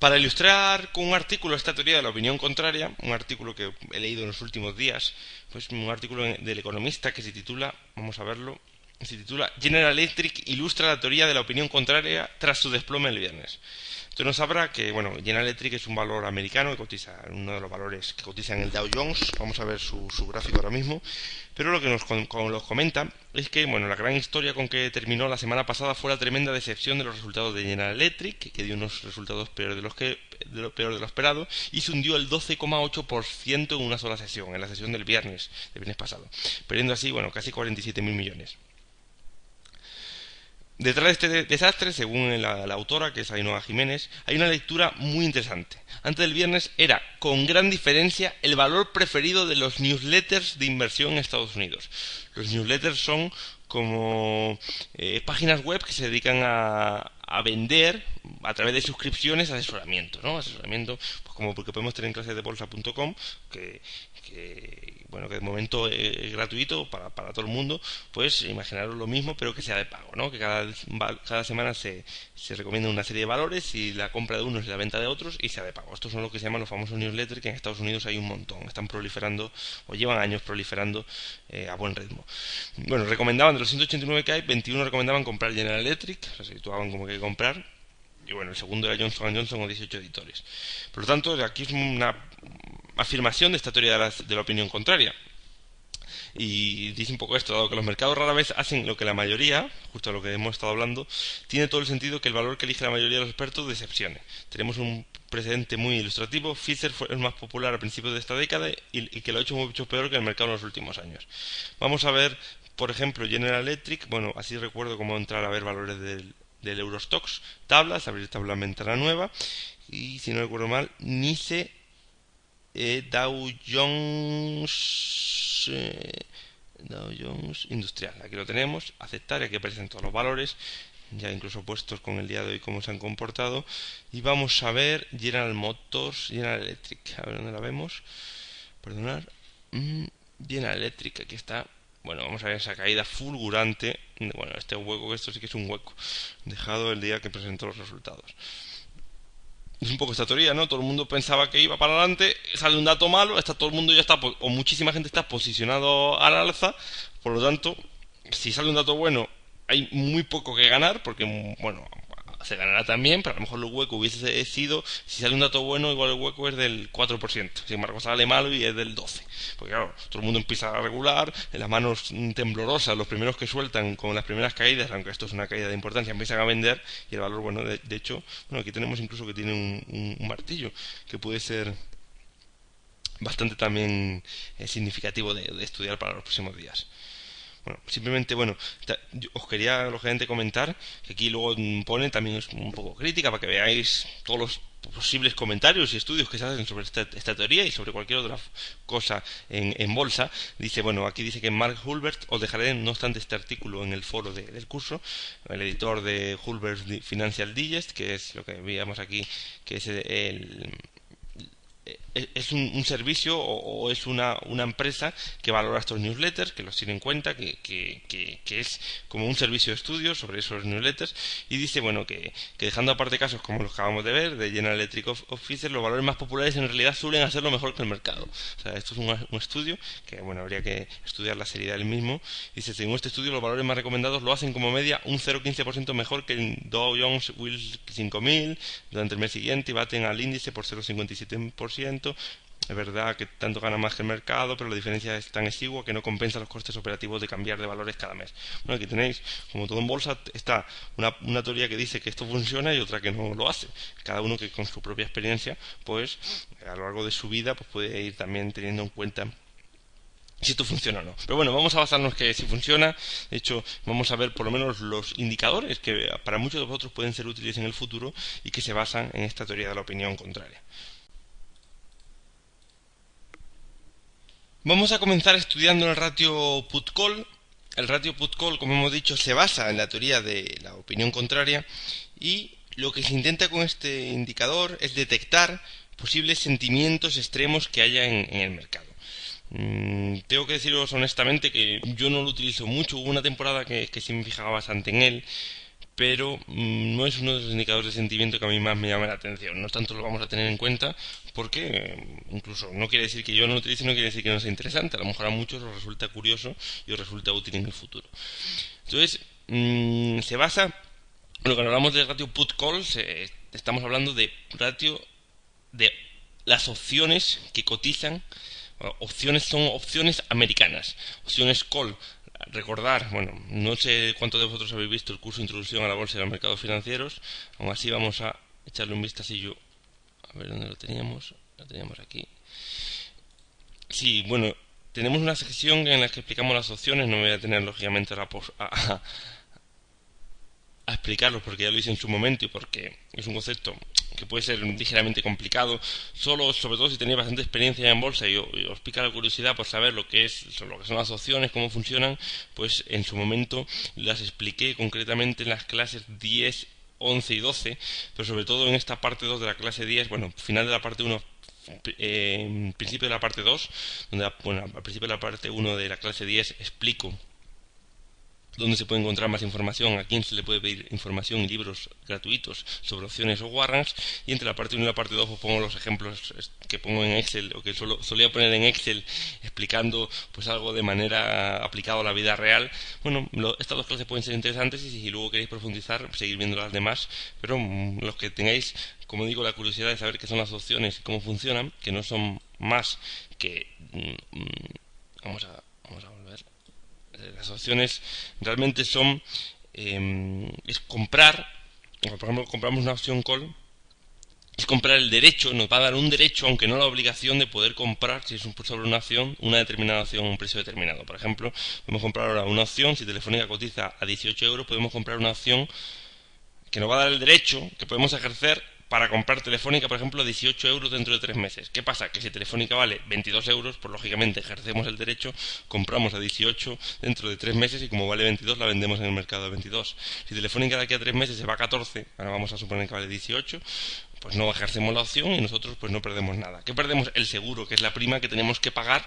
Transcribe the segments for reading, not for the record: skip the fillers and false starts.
Para ilustrar con un artículo esta teoría de la opinión contraria, un artículo que he leído en los últimos días, pues un artículo del Economista que se titula, vamos a verlo, se titula General Electric ilustra la teoría de la opinión contraria tras su desplome el viernes. Usted no sabrá que, bueno, General Electric es un valor americano que cotiza, uno de los valores que cotiza en el Dow Jones. Vamos a ver su gráfico ahora mismo. Pero lo que nos comenta es que, bueno, la gran historia con que terminó la semana pasada fue la tremenda decepción de los resultados de General Electric, que dio unos resultados peores peor de lo esperado, y se hundió el 12,8% en una sola sesión, en la sesión del viernes pasado, perdiendo así, bueno, casi 47.000 millones. Detrás de este desastre, según la autora, que es Ainhoa Jiménez, hay una lectura muy interesante. Antes del viernes era, con gran diferencia, el valor preferido de los newsletters de inversión en Estados Unidos. Los newsletters son como páginas web que se dedican a vender a través de suscripciones asesoramiento, ¿no? Asesoramiento, pues como porque podemos tener en clases de bolsa.com, bueno, que de momento es gratuito para todo el mundo. Pues imaginaros lo mismo, pero que sea de pago, ¿no? Que cada semana se recomienda una serie de valores, y la compra de unos y la venta de otros, y sea de pago. Estos son lo que se llaman los famosos newsletters, que en Estados Unidos hay un montón, están proliferando o llevan años proliferando a buen ritmo. Bueno, recomendaban, de los 189 que hay, 21 recomendaban comprar General Electric, o sea, se situaban como que comprar. Y bueno, el segundo era Johnson Johnson con 18 editores. Por lo tanto, aquí es una afirmación de esta teoría de la opinión contraria. Y dice un poco esto: dado que los mercados rara vez hacen lo que la mayoría, justo a lo que hemos estado hablando, tiene todo el sentido que el valor que elige la mayoría de los expertos decepcione. Tenemos un precedente muy ilustrativo. Pfizer fue el más popular a principios de esta década y que lo ha hecho mucho peor que el mercado en los últimos años. Vamos a ver, por ejemplo, General Electric. Bueno, así recuerdo cómo entrar a ver valores del Eurostoxx, tablas, abrir tabla en ventana nueva, y si no recuerdo mal, NICE, Dow Jones, Dow Jones Industrial. Aquí lo tenemos, aceptar, y aquí aparecen todos los valores, ya incluso puestos con el día de hoy cómo se han comportado. Y vamos a ver General Motors, General Electric, a ver dónde la vemos, perdonar, General Electric, aquí está. Bueno, vamos a ver esa caída fulgurante. Bueno, este hueco, esto sí que es un hueco dejado el día que presentó los resultados. Es un poco esta teoría, ¿no? Todo el mundo pensaba que iba para adelante, sale un dato malo, todo el mundo ya está, o muchísima gente está posicionado al alza. Por lo tanto, si sale un dato bueno, hay muy poco que ganar, porque, bueno, se ganará también, pero a lo mejor el hueco hubiese sido, si sale un dato bueno, igual el hueco es del 4%, sin embargo sale malo y es del 12%, porque claro, todo el mundo empieza a regular, en las manos temblorosas, los primeros que sueltan con las primeras caídas, aunque esto es una caída de importancia, empiezan a vender, y el valor, bueno, de hecho, bueno, aquí tenemos incluso que tiene un martillo, que puede ser bastante también significativo de estudiar para los próximos días. Bueno, simplemente, bueno, os quería lógicamente comentar que aquí luego pone también es un poco crítica para que veáis todos los posibles comentarios y estudios que se hacen sobre esta teoría y sobre cualquier otra cosa en bolsa. Dice, bueno, aquí dice que Mark Hulbert, os dejaré no obstante este artículo en el foro del curso, el editor de Hulbert's Financial Digest, que es lo que veíamos aquí, que es es un servicio o es una empresa que valora estos newsletters, que los tiene en cuenta, que es como un servicio de estudio sobre esos newsletters. Y dice, bueno, que dejando aparte casos como los que acabamos de ver de General Electric Officer, los valores más populares en realidad suelen hacerlo mejor que el mercado. O sea, esto es un estudio que, bueno, habría que estudiar la seriedad del mismo. Dice, según este estudio, los valores más recomendados lo hacen como media un 0,15% mejor que el Dow Jones Will 5000 durante el mes siguiente, y baten al índice por 0,57%. Es verdad que tanto gana más que el mercado, pero la diferencia es tan exigua que no compensa los costes operativos de cambiar de valores cada mes. Bueno, aquí tenéis, como todo en bolsa, está una teoría que dice que esto funciona y otra que no lo hace. Cada uno que con su propia experiencia, pues a lo largo de su vida, pues puede ir también teniendo en cuenta si esto funciona o no. Pero bueno, vamos a basarnos que si funciona. De hecho, vamos a ver por lo menos los indicadores que para muchos de vosotros pueden ser útiles en el futuro y que se basan en esta teoría de la opinión contraria. Vamos a comenzar estudiando el ratio put-call. El ratio put-call, como hemos dicho, se basa en la teoría de la opinión contraria, y lo que se intenta con este indicador es detectar posibles sentimientos extremos que haya en el mercado. Tengo que deciros honestamente que yo no lo utilizo mucho. Hubo una temporada que sí me fijaba bastante en él, pero no es uno de los indicadores de sentimiento que a mí más me llama la atención. No tanto lo vamos a tener en cuenta porque incluso no quiere decir que yo no lo utilice, no quiere decir que no sea interesante. A lo mejor a muchos os resulta curioso y os resulta útil en el futuro. Entonces, se basa, bueno, cuando hablamos de ratio put call, estamos hablando de ratio de las opciones que cotizan. Opciones son opciones americanas. Opciones call. Recordar, bueno, no sé cuántos de vosotros habéis visto el curso de Introducción a la Bolsa y a los Mercados Financieros. Aún así vamos a echarle un vistacillo. A ver dónde lo teníamos. Lo teníamos aquí. Sí, bueno, tenemos una sección en la que explicamos las opciones. No me voy a tener lógicamente a explicarlo porque ya lo hice en su momento y porque es un concepto que puede ser ligeramente complicado, sobre todo si tenéis bastante experiencia en bolsa y os pica la curiosidad por saber lo que son las opciones, cómo funcionan, pues en su momento las expliqué concretamente en las clases 10, 11 y 12, pero sobre todo en esta parte 2 de la clase 10, bueno, final de la parte 1, principio de la parte 2, donde, bueno, al principio de la parte 1 de la clase 10 explico dónde se puede encontrar más información, a quién se le puede pedir información y libros gratuitos sobre opciones o warrants, y entre la parte 1 y la parte 2 os pongo los ejemplos que pongo en Excel o que solía poner en Excel explicando pues algo de manera aplicado a la vida real. Bueno, estas dos clases pueden ser interesantes y si luego queréis profundizar, seguir viendo las demás, pero los que tengáis, como digo, la curiosidad de saber qué son las opciones y cómo funcionan, que no son más que vamos a volver. Las opciones realmente son es comprar, por ejemplo, compramos una opción call, es comprar el derecho, nos va a dar un derecho, aunque no la obligación de poder comprar, si es sobre una acción, una determinada acción, un precio determinado. Por ejemplo, podemos comprar ahora una opción, si Telefónica cotiza a 18 euros, podemos comprar una opción que nos va a dar el derecho, que podemos ejercer para comprar Telefónica, por ejemplo, a 18 euros dentro de 3 meses. ¿Qué pasa? Que si Telefónica vale 22 euros, pues lógicamente ejercemos el derecho, compramos a 18 dentro de 3 meses y como vale 22 la vendemos en el mercado a 22. Si Telefónica de aquí a 3 meses se va a 14, ahora vamos a suponer que vale 18, pues no ejercemos la opción y nosotros pues no perdemos nada. ¿Qué perdemos? El seguro, que es la prima que tenemos que pagar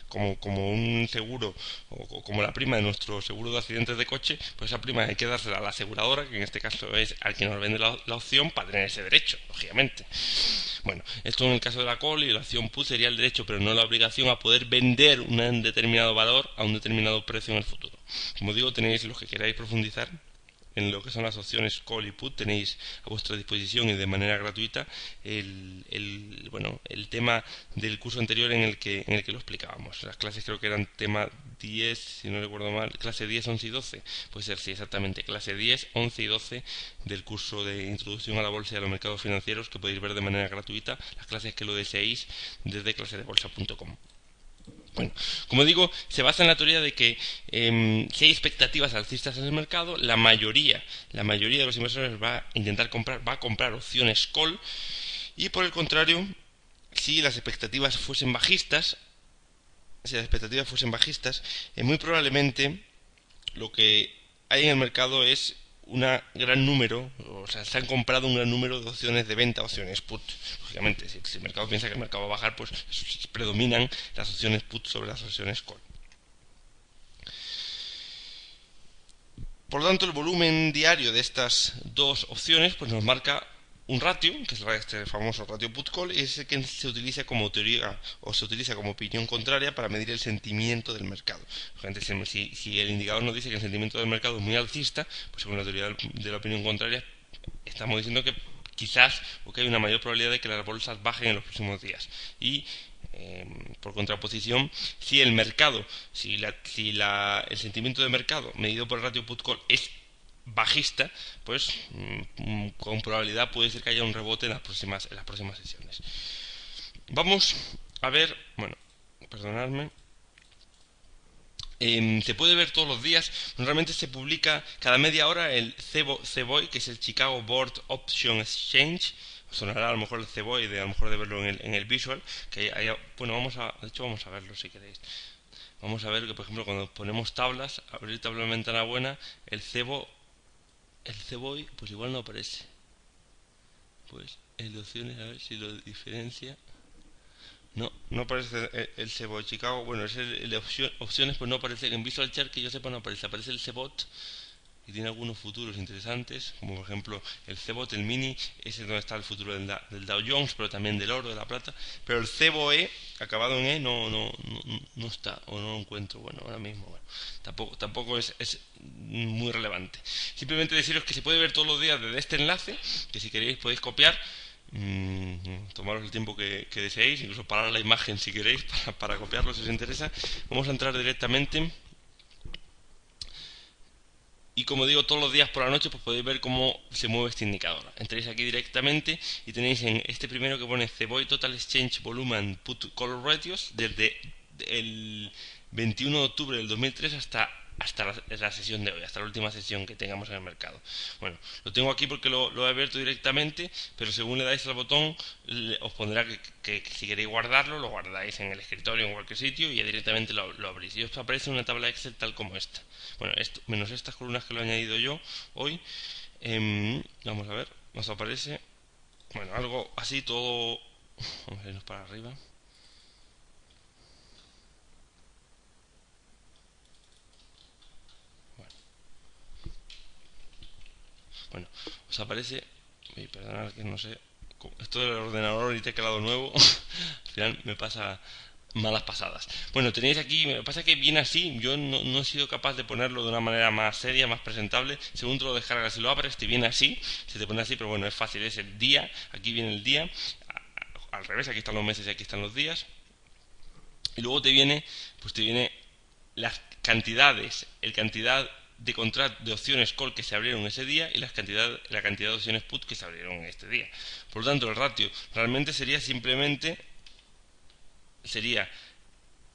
como un seguro o como la prima de nuestro seguro de accidentes de coche, pues esa prima hay que dársela a la aseguradora, que en este caso es al que nos vende la opción, para tener ese derecho, lógicamente. Bueno, esto en el caso de la call, y la opción put sería el derecho, pero no la obligación a poder vender un determinado valor a un determinado precio en el futuro. Como digo, tenéis los que queráis profundizar en lo que son las opciones call y put, tenéis a vuestra disposición y de manera gratuita el tema del curso anterior en el que lo explicábamos. Las clases creo que eran tema 10, si no recuerdo mal, clase 10, 11 y 12. Puede ser, sí, exactamente, clase 10, 11 y 12 del curso de Introducción a la Bolsa y a los Mercados Financieros, que podéis ver de manera gratuita, las clases que lo deseéis desde clasedebolsa.com. Bueno, como digo, se basa en la teoría de que si hay expectativas alcistas en el mercado, la mayoría de los inversores va a comprar opciones call, y por el contrario, si las expectativas fuesen bajistas, muy probablemente lo que hay en el mercado es un gran número, o sea, se han comprado un gran número de opciones de venta, opciones put. Lógicamente, si el mercado piensa que el mercado va a bajar, pues predominan las opciones put sobre las opciones call. Por lo tanto, el volumen diario de estas dos opciones pues nos marca un ratio, que es este famoso ratio put-call, y es el que se utiliza como teoría o se utiliza como opinión contraria para medir el sentimiento del mercado. Si el indicador nos dice que el sentimiento del mercado es muy alcista, pues según la teoría de la opinión contraria estamos diciendo que quizás o que hay una mayor probabilidad de que las bolsas bajen en los próximos días. Y por contraposición, si el mercado, el sentimiento de mercado medido por el ratio put-call es bajista, pues con probabilidad puede ser que haya un rebote en las próximas sesiones. Vamos a ver, bueno, perdonadme. Se puede ver todos los días. Normalmente se publica cada media hora el CBOE, que es el Chicago Board Option Exchange. Os sonará a lo mejor el CBOE, a lo mejor de verlo en el visual. Bueno, de hecho vamos a verlo si queréis. Vamos a ver que, por ejemplo, cuando ponemos tablas, abrir tabla en ventana buena, el CBOE, pues igual no aparece. Pues el de opciones, a ver si lo diferencia. No aparece el CBOT Chicago. Bueno, es el de opciones, pues no aparece en Visual Chart, que yo sepa no aparece. Aparece el CBOT y tiene algunos futuros interesantes, como por ejemplo el CBOT, el mini, ese es donde está el futuro del Dow Jones, pero también del oro, de la plata. Pero el CBOE, acabado en E, no está, o no lo encuentro, bueno, ahora mismo, bueno, tampoco es muy relevante. Simplemente deciros que se puede ver todos los días desde este enlace, que si queréis podéis copiar. Tomaros el tiempo que deseéis, incluso parar la imagen si queréis para copiarlo si os interesa. Vamos a entrar directamente y, como digo, todos los días por la noche pues podéis ver cómo se mueve este indicador. Entráis aquí directamente y tenéis en este primero que pone CBOE Total Exchange Volume and Put Call Ratios desde el 21 de octubre del 2003 hasta la sesión de hoy, hasta la última sesión que tengamos en el mercado. Bueno, lo tengo aquí porque lo he abierto directamente, pero según le dais al botón os pondrá que si queréis guardarlo, lo guardáis en el escritorio o en cualquier sitio y ya directamente lo abrís. Y os aparece una tabla Excel tal como esta. Bueno, esto, menos estas columnas que lo he añadido yo hoy. Vamos a ver, nos aparece, bueno, algo así todo. Vamos a irnos para arriba. Bueno, os aparece, perdonad que no sé, esto del ordenador y teclado nuevo, al final me pasa malas pasadas. Bueno, tenéis aquí, me pasa que viene así, yo no he sido capaz de ponerlo de una manera más seria, más presentable. Según te lo descargas y lo abres, te viene así, se te pone así, pero bueno, es fácil, es el día, aquí viene el día, al revés, aquí están los meses y aquí están los días. Y luego pues te viene las cantidades, el cantidad de opciones call que se abrieron ese día y la cantidad de opciones put que se abrieron en este día. Por lo tanto, el ratio realmente sería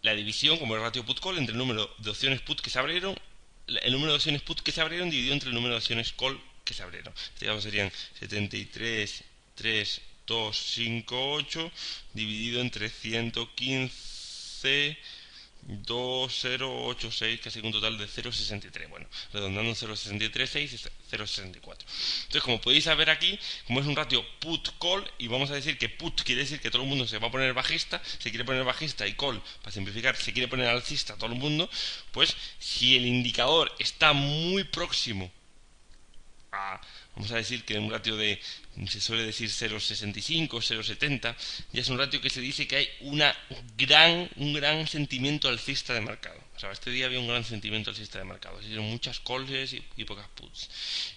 la división, como el ratio put call, entre el número de opciones put que se abrieron, el número de opciones put que se abrieron dividido entre el número de opciones call que se abrieron. Digamos, serían 73, 3, 2, 5, 8 dividido entre 115, 2086, casi un total de 0,63. Bueno, redondando 0,636 y 0,64. Entonces, como podéis ver aquí, como es un ratio put-call, y vamos a decir que put quiere decir que todo el mundo se va a poner bajista, se quiere poner bajista, y call, para simplificar, se quiere poner alcista todo el mundo, pues si el indicador está muy próximo a, vamos a decir que en un ratio de, se suele decir 0,65, 0,70, ya es un ratio que se dice que hay un gran sentimiento alcista de mercado. O sea, este día había un gran sentimiento alcista de mercado, se hicieron muchas calls y pocas puts.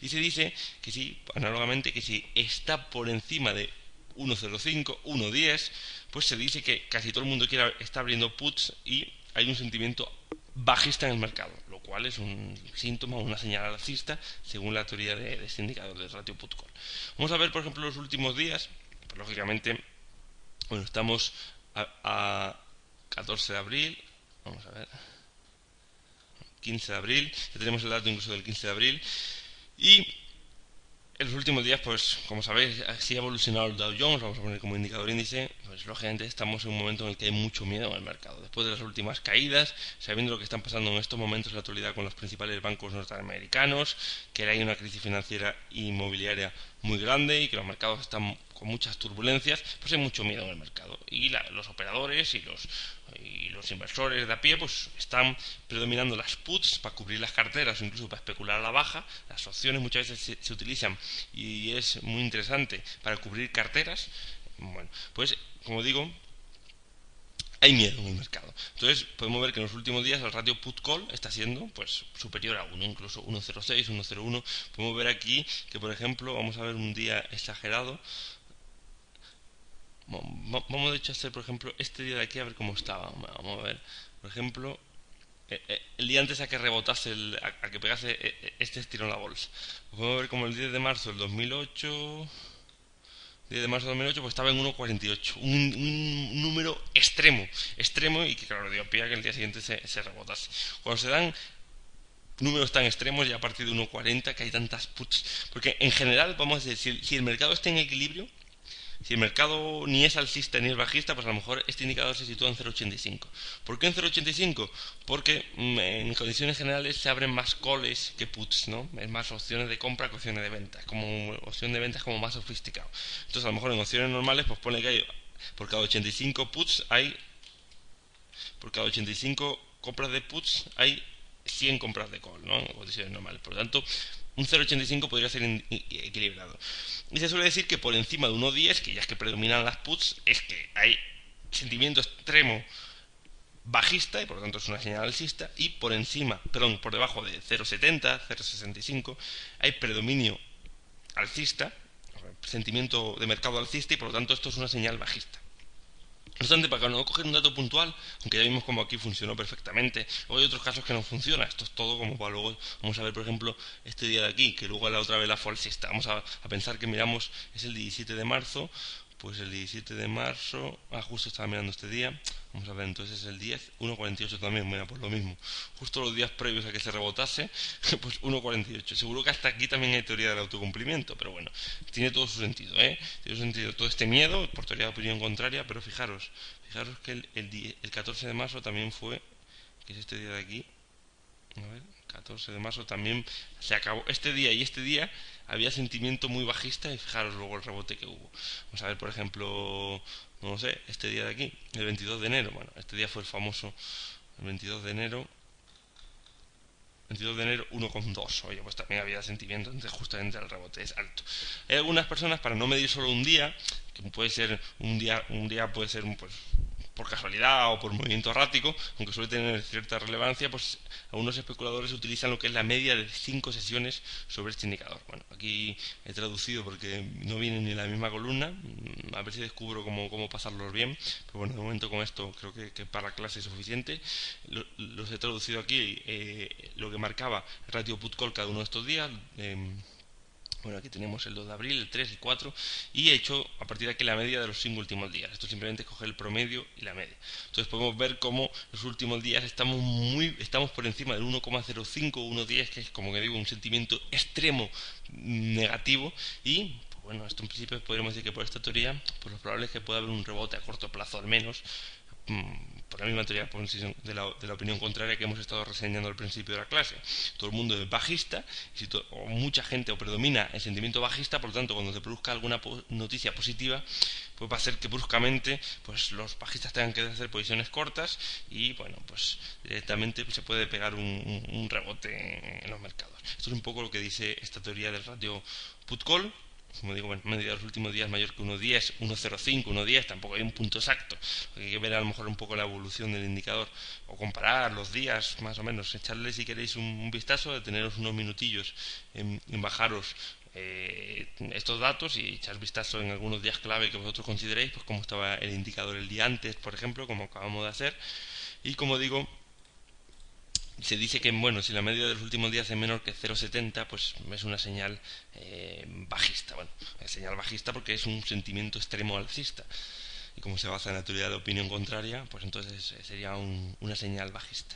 Y se dice que si, análogamente, que si está por encima de 1,05, 1,10, pues se dice que casi todo el mundo está abriendo puts y hay un sentimiento bajista en el mercado, lo cual es un síntoma, una señal alcista según la teoría de este indicador del ratio put-call. Vamos a ver, por ejemplo, los últimos días. Pues, lógicamente, bueno, estamos a 14 de abril, vamos a ver, 15 de abril, ya tenemos el dato incluso del 15 de abril, y en los últimos días, pues como sabéis, así ha evolucionado el Dow Jones, vamos a poner como indicador índice, pues lógicamente estamos en un momento en el que hay mucho miedo en el mercado. Después de las últimas caídas, sabiendo lo que están pasando en estos momentos en la actualidad con los principales bancos norteamericanos, que hay una crisis financiera e inmobiliaria muy grande y que los mercados están con muchas turbulencias, pues hay mucho miedo en el mercado. Y los operadores y los inversores de a pie pues están predominando las puts para cubrir las carteras o incluso para especular a la baja. Las opciones muchas veces se utilizan y es muy interesante para cubrir carteras. Bueno, pues como digo, hay miedo en el mercado. Entonces podemos ver que en los últimos días el ratio put-call está siendo pues superior a 1, incluso 1,06, 1,01. Podemos ver aquí que, por ejemplo, vamos a ver un día exagerado. Vamos de hecho a hacer, por ejemplo, este día de aquí a ver cómo estaba. Vamos a ver, por ejemplo, el día antes a que rebotase, a que pegase este estirón la bolsa. Podemos ver como el 10 de marzo del 2008, 10 de marzo de 2008, pues estaba en 1,48. Un número extremo y que claro, dio pie a que el día siguiente se rebotase. Cuando se dan números tan extremos, ya a partir de 1,40, que hay tantas puts, porque en general, vamos a decir, si el mercado está en equilibrio, si el mercado ni es alcista ni es bajista, pues a lo mejor este indicador se sitúa en 0,85. ¿Por qué en 0,85? Porque en condiciones generales se abren más calls que puts, ¿no? Es más opciones de compra que opciones de venta. Como opción de venta es como más sofisticado. Entonces a lo mejor en opciones normales pues pone que hay, por cada 85 puts hay, por cada 85 compras de puts hay 100 compras de call, ¿no? En condiciones normales. Por lo tanto, un 0,85 podría ser equilibrado. Y se suele decir que por encima de 1,10, que ya es que predominan las puts, es que hay sentimiento extremo bajista y por lo tanto es una señal alcista, y por encima, perdón, por debajo de 0,70, 0,65 hay predominio alcista, sentimiento de mercado alcista, y por lo tanto esto es una señal bajista. No obstante, para no coger un dato puntual, aunque ya vimos como aquí funcionó perfectamente, luego hay otros casos que no funciona. Esto es todo como para luego. Vamos a ver, por ejemplo, este día de aquí, que luego la otra vez la fue alcista. Vamos a pensar que miramos, es el 17 de marzo. Pues el 17 de marzo, justo estaba mirando este día. Vamos a ver, entonces es el 10, 1,48 también, mira, por lo mismo. Justo los días previos a que se rebotase, pues 1,48. Seguro que hasta aquí también hay teoría del autocumplimiento, pero bueno, tiene todo su sentido, ¿eh? Tiene su sentido todo este miedo, por teoría de opinión contraria, pero fijaros que el 14 de marzo también fue, que es este día de aquí, a ver, 14 de marzo también se acabó este día, y este día había sentimiento muy bajista, y fijaros luego el rebote que hubo. Vamos a ver, por ejemplo, no sé, este día de aquí, el 22 de enero. Bueno, este día fue el famoso, el 22 de enero. 22 de enero 1,2. Oye, pues también había sentimiento, entonces justamente el rebote es alto. Hay algunas personas, para no medir solo un día, que puede ser un día puede ser pues por casualidad o por movimiento errático, aunque suele tener cierta relevancia, pues algunos especuladores utilizan lo que es la media de 5 sesiones sobre este indicador. Bueno, aquí he traducido porque no viene ni en la misma columna, a ver si descubro cómo pasarlos bien, pero bueno, de momento con esto creo que para la clase es suficiente. Los he traducido aquí, lo que marcaba el ratio put-call cada uno de estos días. Bueno, aquí tenemos el 2 de abril, el 3, el 4, y he hecho a partir de aquí la media de los 5 últimos días. Esto simplemente es coger el promedio y la media. Entonces podemos ver cómo los últimos días estamos por encima del 1,05, 1,10, que es, como que digo, un sentimiento extremo negativo. Y pues bueno, esto en principio podríamos decir que por esta teoría, pues lo probable es que pueda haber un rebote a corto plazo al menos, por la misma teoría de la opinión contraria que hemos estado reseñando al principio de la clase. Todo el mundo es bajista, o mucha gente o predomina el sentimiento bajista, por lo tanto cuando se produzca alguna noticia positiva, pues va a hacer que bruscamente pues los bajistas tengan que hacer posiciones cortas, y bueno, pues directamente pues, se puede pegar un rebote en los mercados. Esto es un poco lo que dice esta teoría del ratio put-call. Como digo, bueno, media de los últimos días mayor que 1,10, 1,05, 1,10, tampoco hay un punto exacto. Hay que ver a lo mejor un poco la evolución del indicador, o comparar los días, más o menos, echarle si queréis un vistazo, deteneros unos minutillos en bajaros estos datos y echar vistazo en algunos días clave que vosotros consideréis, pues como estaba el indicador el día antes, por ejemplo, como acabamos de hacer. Y como digo, se dice que, bueno, si la media de los últimos días es menor que 0,70, pues es una señal bajista. Bueno, es señal bajista porque es un sentimiento extremo alcista. Y como se basa en la teoría de opinión contraria, pues entonces sería una señal bajista.